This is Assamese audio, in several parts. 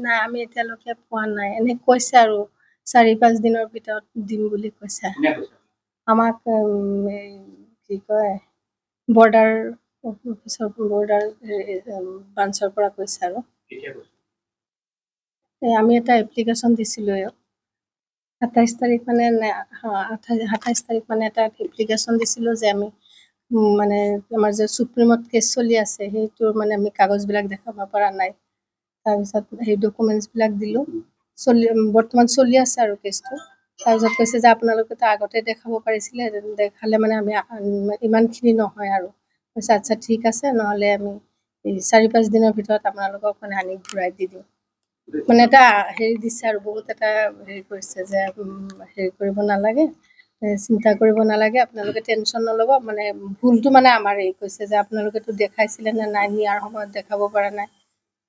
নাই আমি এতিয়ালৈকে পোৱা নাই এনে কৈছে আৰু 4-5 দিনৰ ভিতৰত দিম বুলি কৈছে আমাক কি কয় বৰ্ডাৰ অফিচৰ বৰ্ডাৰ ব্ৰাঞ্চৰ পৰা কৈছে আৰু আমি এটা এপ্লিকেশ্যন দিছিলোঁ 27 তাৰিখ মানে 28 তাৰিখ মানে এটা এপ্লিকেশ্যন দিছিলোঁ যে আমি মানে আমাৰ যে সুপ্ৰিমত কেছ চলি আছে সেইটো মানে আমি কাগজবিলাক দেখাব পৰা নাই তাৰপিছত সেই ডকুমেণ্টছবিলাক দিলোঁ বৰ্তমান চলি আছে আৰু কেছটো তাৰপিছত কৈছে যে আপোনালোকে তো আগতে দেখাব পাৰিছিলে দেখালে মানে আমি ইমানখিনি নহয় আৰু কৈছে আচ্ছা ঠিক আছে নহ'লে আমি 4-5 দিনৰ ভিতৰত আপোনালোকক মানে আনি ঘূৰাই দি দিওঁ মানে এটা হেৰি দিছে আৰু বহুত এটা হেৰি কৰিছে যে হেৰি কৰিব নালাগে চিন্তা কৰিব নালাগে আপোনালোকে টেনশ্যন নল'ব মানে ভুলটো মানে আমাৰ এই কৈছে যে আপোনালোকেতো দেখাইছিলে নে নাই নিয়াৰ সময়ত দেখাব পৰা নাই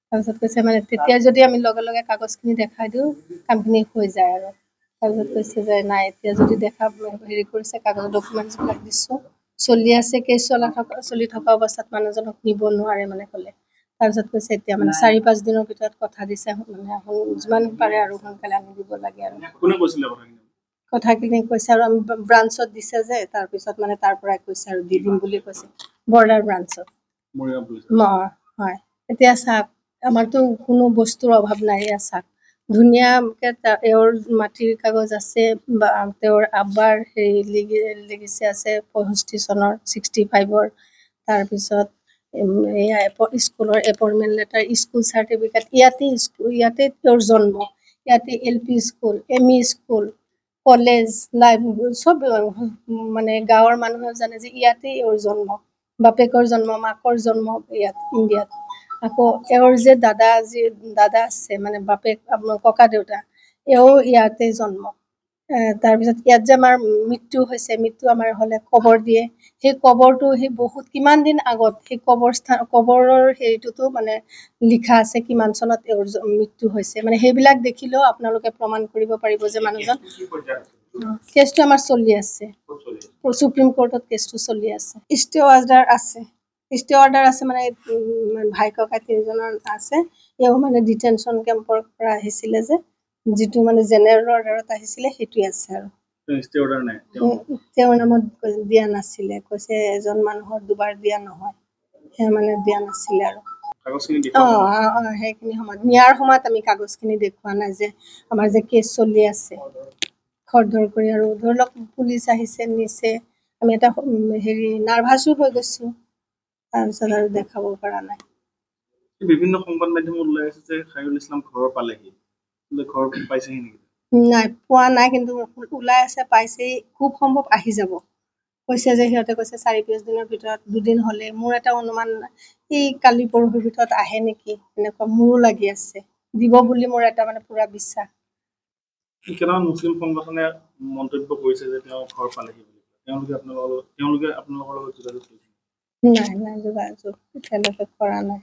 তাৰপিছত কৈছে মানে তেতিয়া যদি আমি লগে লগে কাগজখিনি দেখাই দিওঁ কামখিনি হৈ যায় আৰু তাৰপিছত কৈছে যে নাই এতিয়া যদি হেৰি কৰিছে কাগজ ডকুমেণ্টছবিলাক দিছোঁ চলি আছে কেছ চলি থকা অৱস্থাত মানুহজনক নিব নোৱাৰে মানে ক'লে তাৰপিছত কৈছে এতিয়া মানে 4-5 দিনৰ ভিতৰত কথা দিছে মানে যিমান পাৰে আৰু সোনকালে আনি দিব লাগে আৰু কোনে কৈছিলে কথাখিনি কৈছে আৰু আমি ব্ৰাঞ্চত দিছে যে তাৰপিছত মানে তাৰ পৰাই কৈছে আৰু দি দিম বুলি কৈছে বৰ্ডাৰ ব্ৰাঞ্চত হয় এতিয়া চাওক আমাৰতো কোনো বস্তুৰ অভাৱ নাই চাওক ধুনীয়াকৈ তেওঁৰ মাটিৰ কাগজ আছে বা তেওঁৰ আব্বাৰ হেৰি লিগিছে আছে 65 চনৰ 65ৰ তাৰপিছত এয়া স্কুলৰ এপইণ্টমেণ্ট লেটাৰ স্কুল চাৰ্টিফিকেট ইয়াতে তেওঁৰ জন্ম ইয়াতে LP school ME school college library চব মানে গাঁৱৰ মানুহে জানে যে ইয়াতে এওঁৰ জন্ম বাপেকৰ জন্ম মাকৰ জন্ম ইয়াত ইণ্ডিয়াত আকৌ এওঁৰ যে দাদা আছে মানে বাপেক আপোনাৰ ককা দেউতা এও ইয়াতে জন্ম তাৰপিছত ইয়াত যে আমাৰ মৃত্যু হৈছে মৃত্যু আমাৰ হ'লে কবৰ দিয়ে সেই কবৰটো সেই বহুত কিমান দিন আগত সেই কবৰৰ হেৰিটোতো মানে লিখা আছে কিমান চনত এওঁৰ মৃত্যু হৈছে মানে সেইবিলাক দেখিলেও আপোনালোকে প্ৰমাণ কৰিব পাৰিব যে মানুহজন কেছটো আমাৰ চলি আছে সুপ্ৰিম কোৰ্টত কেছটো চলি আছে ষ্টে অৰ্ডাৰ আছে মানে ভাই ককাই 3জনৰ আছে এও মানে ডিটেনশ্যন কেম্পৰ পৰা আহিছিলে যে যিটো মানে জেনেৰেল অৰ্ডাৰত আহিছিলে সেইটোৱে আছে আৰু ষ্টে অৰ্ডাৰ নাই তেওঁৰ নামত দিয়া নাছিলে কৈছে এজন মানুহৰ দুবাৰ দিয়া নহয় সেয়া মানে দিয়া নাছিলে আৰু সেইখিনি সময়ত নিয়াৰ সময়ত আমি কাগজখিনি দেখুওৱা নাই যে আমাৰ যে কেছ চলি আছে খৰধৰ কৰি আৰু ধৰি লওক পুলিচ আহিছে নিছে আমি এটা হেৰি নাৰ্ভাছো হৈ গৈছোঁ তাৰপিছত আৰু দেখাব পৰা নাই বিভিন্ন সংবাদ মাধ্যমত ওলাই আছে যে খায়ৰুল ইছলাম ঘৰ পালেহি ঘৰ পাইছেহি নেকি নাই পোৱা নাই কিন্তু ওলাই আছে পাইছেই খুব সম্ভৱ আহি যাব কৈছে যে সিহঁতে কৈছে 4-5 দিনৰ ভিতৰত 2 দিন হ'লে মোৰ এটা অনুমান এই কালি পৰহিৰ ভিতৰত আহে নেকি এনেকুৱা মোৰো লাগি আছে দিব বুলি মোৰ এটা মানে পুৰা বিশ্বাস কেইটামান মুছলিম সংগঠনে মন্তব্য কৰিছে যে তেওঁ ঘৰ পালেহি বুলি তেওঁলোকে আপোনালোকৰ লগত যোগাযোগ কৰিছে নাই যোগাযোগ এতিয়ালৈকে কৰা নাই